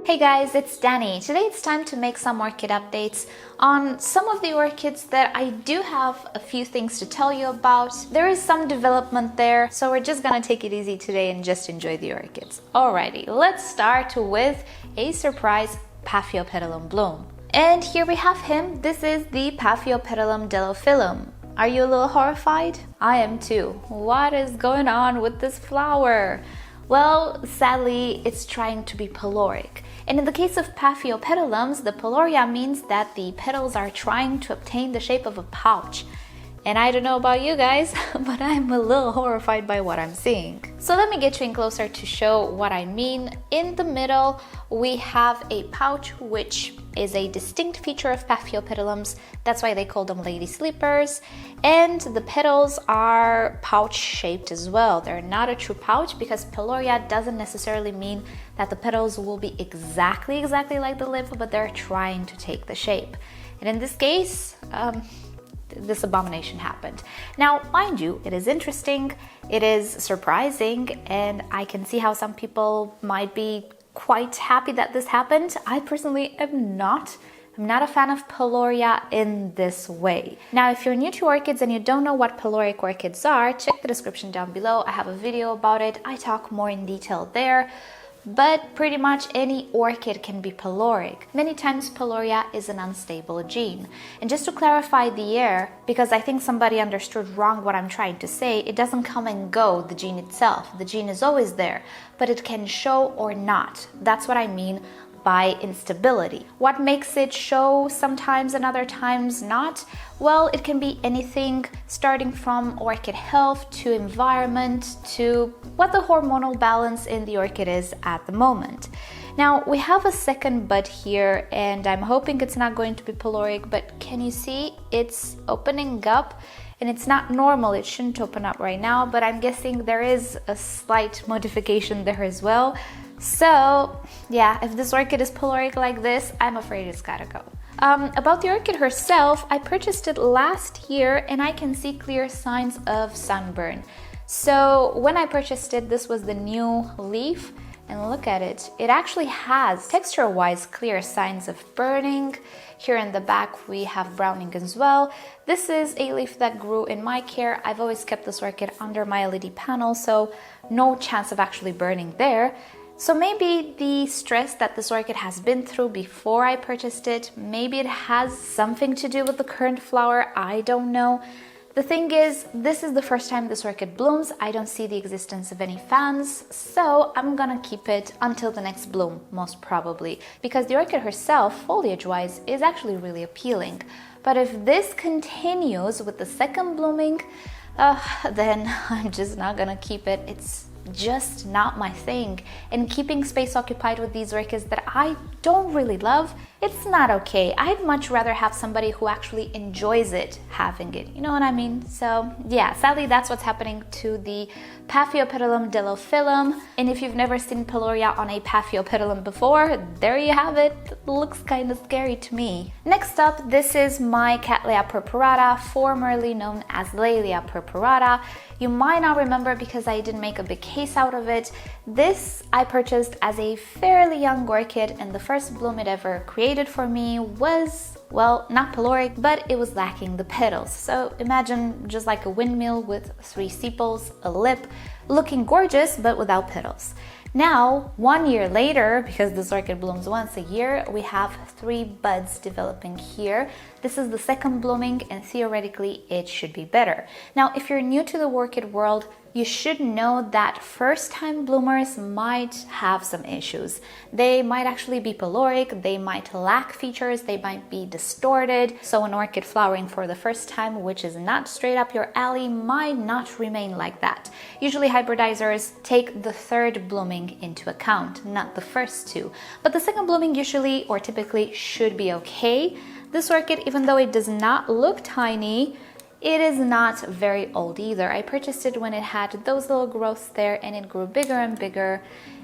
Hey guys, it's Danny. Today it's time to make some orchid updates on some of the orchids that I do have a few things to tell you about. There is some development there, so we're just gonna take it easy today and just enjoy the orchids. Alrighty, let's start with a surprise Paphiopedilum bloom. And here we have him. This is the Paphiopedilum delophyllum. Are you a little horrified? I am too. What is going on with this flower? Well, sadly, it's trying to be peloric. And in the case of Paphiopedilums, the peloria means that the petals are trying to obtain the shape of a pouch. And I don't know about you guys, but I'm a little horrified by what I'm seeing. So let me get you in closer to show what I mean. In the middle, we have a pouch, which is a distinct feature of Paphiopedilums. That's why they call them lady sleepers. And the petals are pouch-shaped as well. They're not a true pouch because peloria doesn't necessarily mean that the petals will be exactly like the lip, but they're trying to take the shape. And in this case, this abomination happened. Now, mind you, it is interesting, it is surprising, and I can see how some people might be quite happy that this happened. I personally am not. I'm not a fan of peloria in this way. Now, if you're new to orchids and you don't know what peloric orchids are, check the description down below. I have a video about it. I talk more in detail there. But pretty much any orchid can be peloric. Many times peloria is an unstable gene. And just to clarify the air, because I think somebody understood wrong what I'm trying to say, it doesn't come and go, the gene itself. The gene is always there, but it can show or not. That's what I mean by instability. What makes it show sometimes and other times not? Well, it can be anything starting from orchid health to environment to what the hormonal balance in the orchid is at the moment. Now, we have a second bud here and I'm hoping it's not going to be peloric, but can you see it's opening up? And it's not normal, it shouldn't open up right now, but I'm guessing there is a slight modification there as well. So yeah, if this orchid is peloric like this, I'm afraid it's gotta go. About the orchid herself, I purchased it last year and I can see clear signs of sunburn. So when I purchased it, this was the new leaf. And look at it, it actually has texture-wise clear signs of burning. Here in the back we have browning as well. This is a leaf that grew in my care. I've always kept this orchid under my LED panel, so no chance of actually burning there. So maybe the stress that this orchid has been through before I purchased it, maybe it has something to do with the current flower, I don't know. The thing is, this is the first time this orchid blooms. I don't see the existence of any fans, so I'm gonna keep it until the next bloom, most probably, because the orchid herself, foliage-wise, is actually really appealing. But if this continues with the second blooming, then I'm just not gonna keep it. It's just not my thing, and keeping space occupied with these orchids that I don't really love, it's not okay. I'd much rather have somebody who actually enjoys it having it, you know what I mean? So yeah, sadly that's what's happening to the Paphiopedilum delophyllum, and if you've never seen peloria on a Paphiopedilum before, there you have it. It looks kind of scary to me. Next up, this is my Cattleya purpurata, formerly known as Laelia purpurata. You might not remember because I didn't make a big case out of it. This I purchased as a fairly young orchid, and the first bloom it ever created for me was, well, not peloric, but it was lacking the petals. So imagine just like a windmill with 3 sepals, a lip, looking gorgeous, but without petals. Now, 1 year later, because this orchid blooms once a year, we have 3 buds developing here. This is the second blooming, and theoretically it should be better. Now, if you're new to the orchid world, you should know that first-time bloomers might have some issues. They might actually be peloric, they might lack features, they might be distorted. So an orchid flowering for the first time, which is not straight up your alley, might not remain like that. Usually hybridizers take the third blooming into account, not the first 2. But the second blooming usually or typically should be okay. This orchid, even though it does not look tiny, it is not very old either. I purchased it when it had those little growths there and it grew bigger and bigger.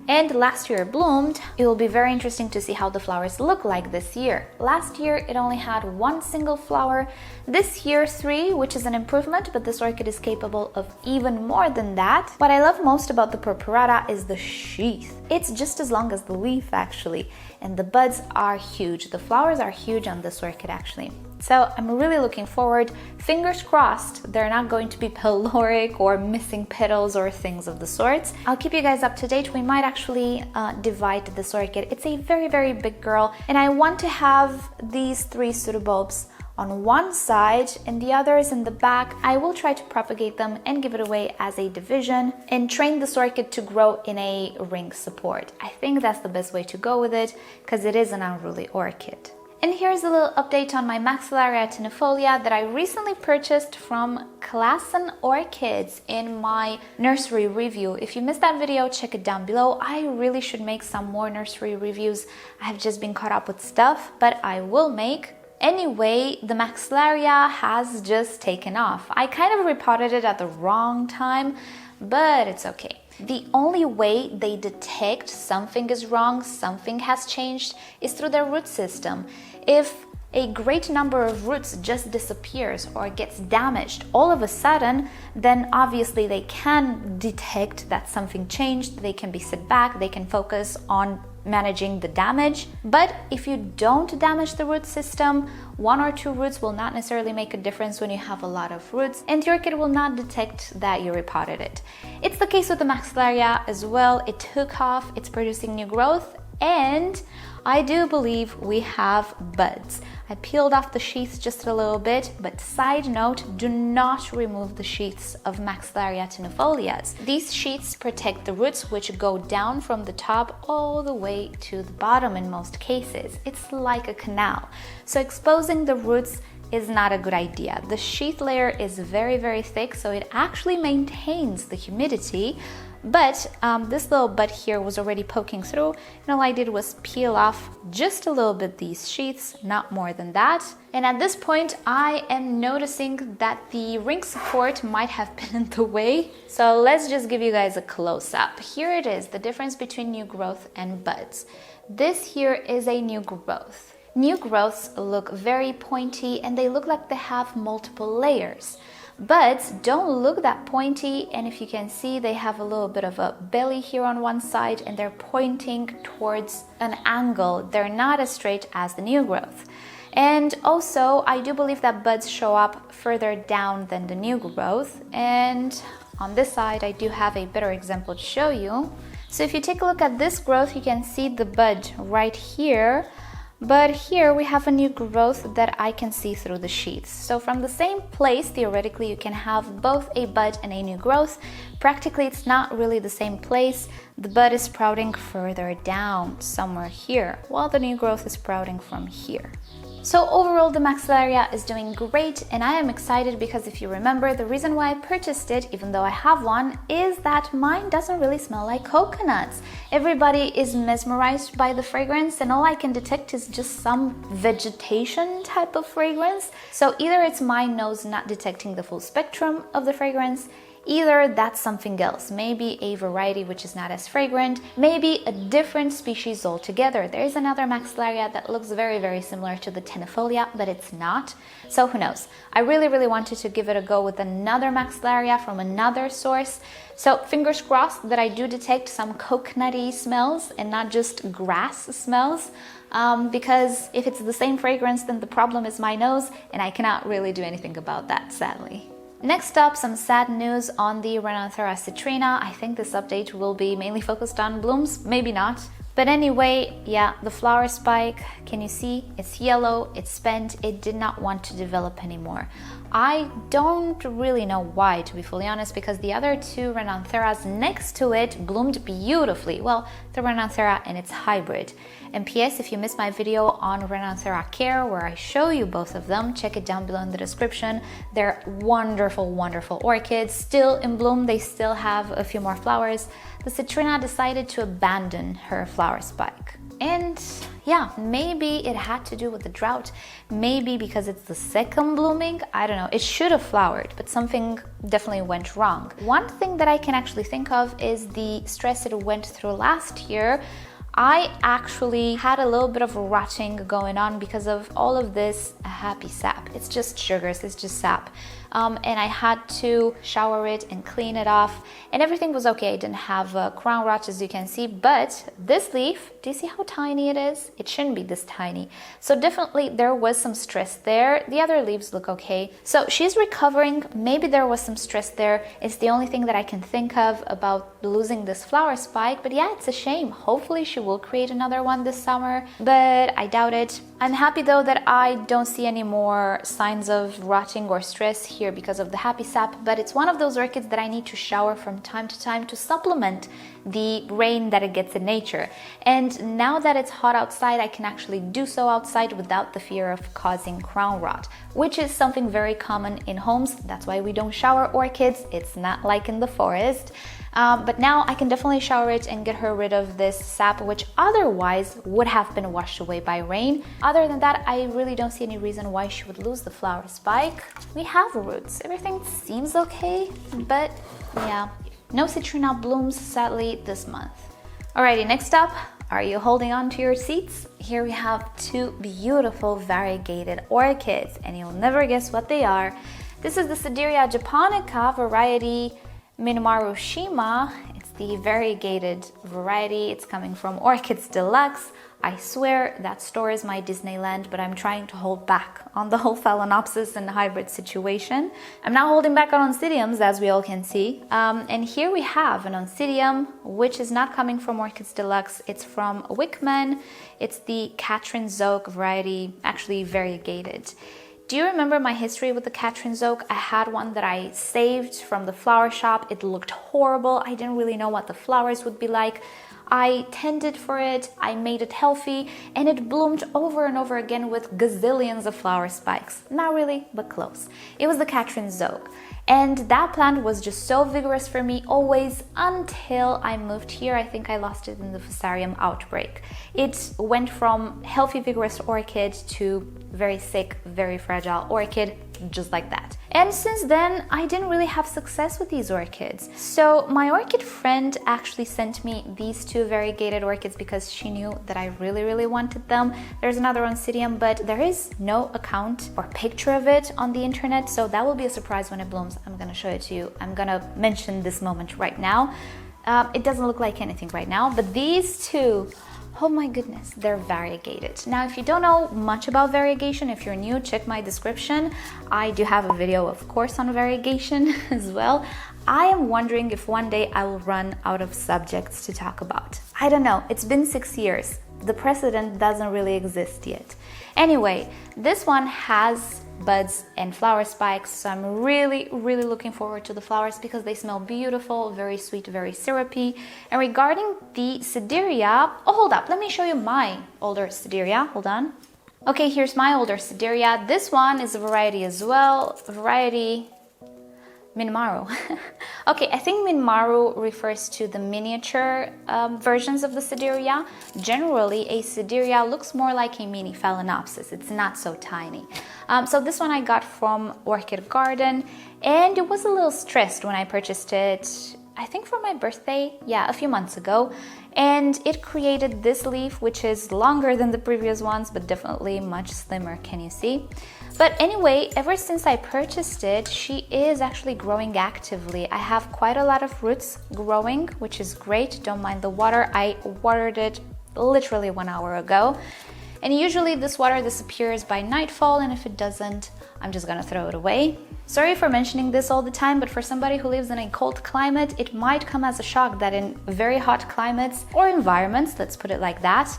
And last year it bloomed. It will be very interesting to see how the flowers look like this year. Last year it only had one single flower. This year 3, which is an improvement, but this orchid is capable of even more than that. What I love most about the purpurata is the sheath. It's just as long as the leaf actually, and the buds are huge. The flowers are huge on this orchid actually. So I'm really looking forward. Fingers crossed they're not going to be peloric or missing petals or things of the sorts. I'll keep you guys up to date. We might actually divide this orchid. It's a very, very big girl, and I want to have these 3 pseudobulbs on one side and the others in the back. I will try to propagate them and give it away as a division and train this orchid to grow in a ring support. I think that's the best way to go with it because it is an unruly orchid. And here's a little update on my Maxillaria tenuifolia that I recently purchased from Peloric Orchids in my nursery review. If you missed that video, check it down below. I really should make some more nursery reviews. I've just been caught up with stuff, but I will make. Anyway, the Maxillaria has just taken off. I kind of repotted it at the wrong time, but it's okay. The only way they detect something is wrong, something has changed, is through their root system. If a great number of roots just disappears or gets damaged all of a sudden, then obviously they can detect that something changed, they can be set back, they can focus on managing the damage. But if you don't damage the root system, 1 or 2 roots will not necessarily make a difference when you have a lot of roots, and your orchid will not detect that you repotted it. It's the case with the Maxillaria as well. It took off, it's producing new growth, and I do believe we have buds. I peeled off the sheaths just a little bit, but side note, do not remove the sheaths of Maxillaria tenuifolias. These sheaths protect the roots, which go down from the top all the way to the bottom in most cases. It's like a canal. So exposing the roots is not a good idea. The sheath layer is very, very thick, so it actually maintains the humidity. But this little bud here was already poking through, and all I did was peel off just a little bit these sheaths, not more than that. And at this point, I am noticing that the ring support might have been in the way. So let's just give you guys a close-up. Here it is, the difference between new growth and buds. This here is a new growth. New growths look very pointy and they look like they have multiple layers. Buds don't look that pointy, and if you can see, they have a little bit of a belly here on one side and they're pointing towards an angle. They're not as straight as the new growth. And also, I do believe that buds show up further down than the new growth. And on this side, I do have a better example to show you. So if you take a look at this growth, you can see the bud right here. But here we have a new growth that I can see through the sheaths. So from the same place, theoretically, you can have both a bud and a new growth. Practically, it's not really the same place. The bud is sprouting further down, somewhere here, while the new growth is sprouting from here. So overall, the Maxillaria is doing great, and I am excited because if you remember, the reason why I purchased it, even though I have one, is that mine doesn't really smell like coconuts. Everybody is mesmerized by the fragrance, and all I can detect is just some vegetation type of fragrance. So either it's my nose not detecting the full spectrum of the fragrance, either that's something else, maybe a variety which is not as fragrant, maybe a different species altogether. There is another Maxillaria that looks very, very similar to the tenuifolia, but it's not. So who knows? I really wanted to give it a go with another Maxillaria from another source. So fingers crossed that I do detect some coconutty smells and not just grass smells. Because if it's the same fragrance, then the problem is my nose, and I cannot really do anything about that, sadly. Next up, some sad news on the Renanthera citrina. I think this update will be mainly focused on blooms, maybe not. But anyway, yeah, the flower spike, can you see? It's yellow, it's spent, it did not want to develop anymore. I don't really know why, to be fully honest, because the other 2 Renantheras next to it bloomed beautifully. Well, the Renanthera and its hybrid. And PS, if you missed my video on Renanthera Care, where I show you both of them, check it down below in the description. They're wonderful, wonderful orchids, still in bloom, they still have a few more flowers. The citrina decided to abandon her flower spike. And Yeah, maybe it had to do with the drought. Maybe because it's the second blooming. I don't know. It should have flowered, but something definitely went wrong. One thing that I can actually think of is the stress it went through last year. I actually had a little bit of rotting going on because of all of this happy sap. It's just sugars, it's just sap. And I had to shower it and clean it off, and everything was okay. I didn't have crown rot, as you can see, but this leaf, do you see how tiny it is? It shouldn't be this tiny. So definitely there was some stress there. The other leaves look okay. So she's recovering. Maybe there was some stress there. It's the only thing that I can think of about losing this flower spike, but yeah, it's a shame. Hopefully she will create another one this summer, but I doubt it. I'm happy though that I don't see any more signs of rotting or stress here because of the happy sap, but it's one of those orchids that I need to shower from time to time to supplement the rain that it gets in nature. And now that it's hot outside, I can actually do so outside without the fear of causing crown rot, which is something very common in homes. That's why we don't shower orchids. It's not like in the forest. But now I can definitely shower it and get her rid of this sap, which otherwise would have been washed away by rain. Other than that, I really don't see any reason why she would lose the flower spike. We have roots. Everything seems okay, but yeah, no citronelle blooms sadly this month. Alrighty, next up, are you holding on to your seats? Here we have two beautiful variegated orchids, and you'll never guess what they are. This is the Sederia japonica variety Minmaru Shima. It's the variegated variety. It's coming from Orchids Deluxe. I swear that store is my Disneyland, but I'm trying to hold back on the whole Phalaenopsis and hybrid situation. I'm now holding back on Oncidiums, as we all can see. And here we have an Oncidium, which is not coming from Orchids Deluxe. It's from Wickman. It's the Catherine Zoke variety, actually variegated. Do you remember my history with the Catherine Zoke? I had one that I saved from the flower shop. It looked horrible. I didn't really know what the flowers would be like. I tended for it, I made it healthy, and it bloomed over and over again with gazillions of flower spikes. Not really, but close. It was the Catherine Zoke. And that plant was just so vigorous for me always until I moved here. I think I lost it in the Fusarium outbreak. It went from healthy, vigorous orchid to very sick, very fragile orchid, just like that. And since then, I didn't really have success with these orchids. So my orchid friend actually sent me these two variegated orchids because she knew that I really wanted them. There's another Oncidium, but there is no account or picture of it on the internet, so that will be a surprise when it blooms. I'm gonna show it to you. I'm gonna mention this moment right now. It doesn't look like anything right now, but these two, oh my goodness, they're variegated. Now, if you don't know much about variegation, if you're new, check my description. I do have a video, of course, on variegation as well. I am wondering if one day I will run out of subjects to talk about. I don't know, it's been 6 years. The precedent doesn't really exist yet. Anyway, this one has buds and flower spikes, so I'm really looking forward to the flowers because they smell beautiful, very sweet, very syrupy. And regarding the Sederia, oh, hold up, let me show you my older Sederia. Hold on. Okay, here's my older Sederia. This one is a variety as well, variety Minmaru. Okay, I think Minmaru refers to the miniature versions of the Sederia. Generally, a Sederia looks more like a mini Phalaenopsis. It's not so tiny. So this one I got from Orchid Garden, and it was a little stressed when I purchased it, I think for my birthday, yeah, a few months ago. And it created this leaf, which is longer than the previous ones, but definitely much slimmer, can you see? But anyway, ever since I purchased it, she is actually growing actively. I have quite a lot of roots growing, which is great. Don't mind the water. I watered it literally 1 hour ago. And usually this water disappears by nightfall, and if it doesn't, I'm just gonna throw it away. Sorry for mentioning this all the time, but for somebody who lives in a cold climate, it might come as a shock that in very hot climates or environments, let's put it like that,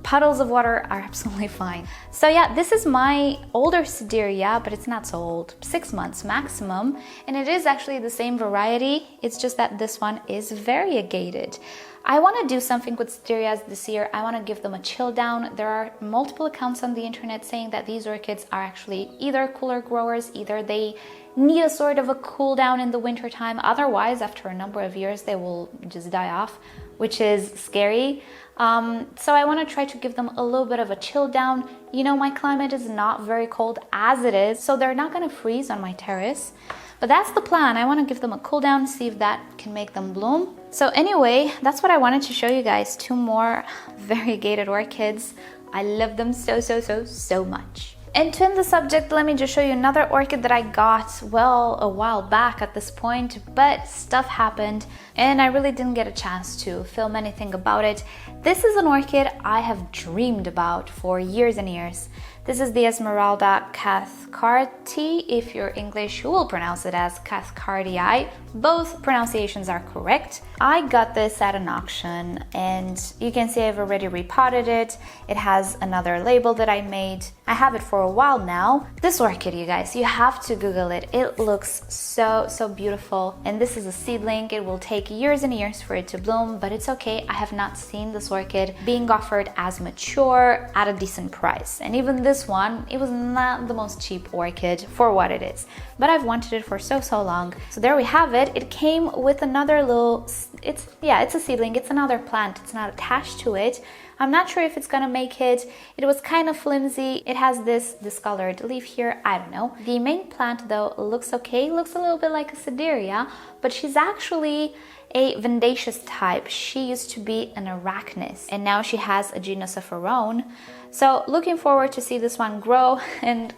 puddles of water are absolutely fine. So yeah, this is my older Sederia, but it's not so old, 6 months maximum, and it is actually the same variety. It's just that this one is variegated. I want to do something with Sederias this year. I want to give them a chill down. There are multiple accounts on the internet saying that these orchids are actually either cooler growers, either they need a sort of a cool down in the winter time. Otherwise, after a number of years, they will just die off. which is scary. So I want to try to give them a little bit of a chill down. You know, my climate is not very cold as it is, so they're not going to freeze on my terrace. But that's the plan. I want to give them a cool down, see if that can make them bloom. So anyway, that's what I wanted to show you guys. 2 more variegated orchids. I love them so much. And to end the subject, let me just show you another orchid that I got, well, a while back at this point, but stuff happened and I really didn't get a chance to film anything about it. This is an orchid I have dreamed about for years and years. This is the Esmeralda cathcartii. If you're English, you will pronounce it as cathcartii. Both pronunciations are correct. I got this at an auction and you can see I've already repotted it. It has another label that I made. I have it for a while now. This orchid, you guys, you have to Google it. It looks so beautiful. And this is a seedling. It will take years and years for it to bloom, but it's okay. I have not seen this orchid being offered as mature at a decent price. And even this one, it was not the most cheap orchid for what it is, but I've wanted it for so long. So there we have it. It came with another little, it's a seedling. It's another plant. It's not attached to it. I'm not sure if it's gonna make it. It was kind of flimsy. It has this discolored leaf here. I don't know. The main plant though looks okay. Looks a little bit like a Sederia, but she's actually a Vendaceous type. She used to be an Arachnis and now she has a genus of her own. So looking forward to see this one grow, and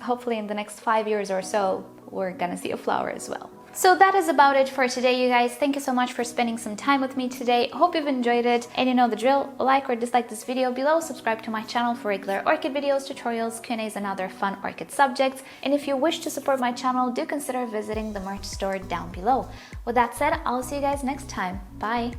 hopefully in the next 5 years or so, we're gonna see a flower as well. So that is about it for today, you guys. Thank you so much for spending some time with me today. Hope you've enjoyed it. And you know the drill. Like or dislike this video below. Subscribe to my channel for regular orchid videos, tutorials, Q&As, and other fun orchid subjects. And if you wish to support my channel, do consider visiting the merch store down below. With that said, I'll see you guys next time. Bye!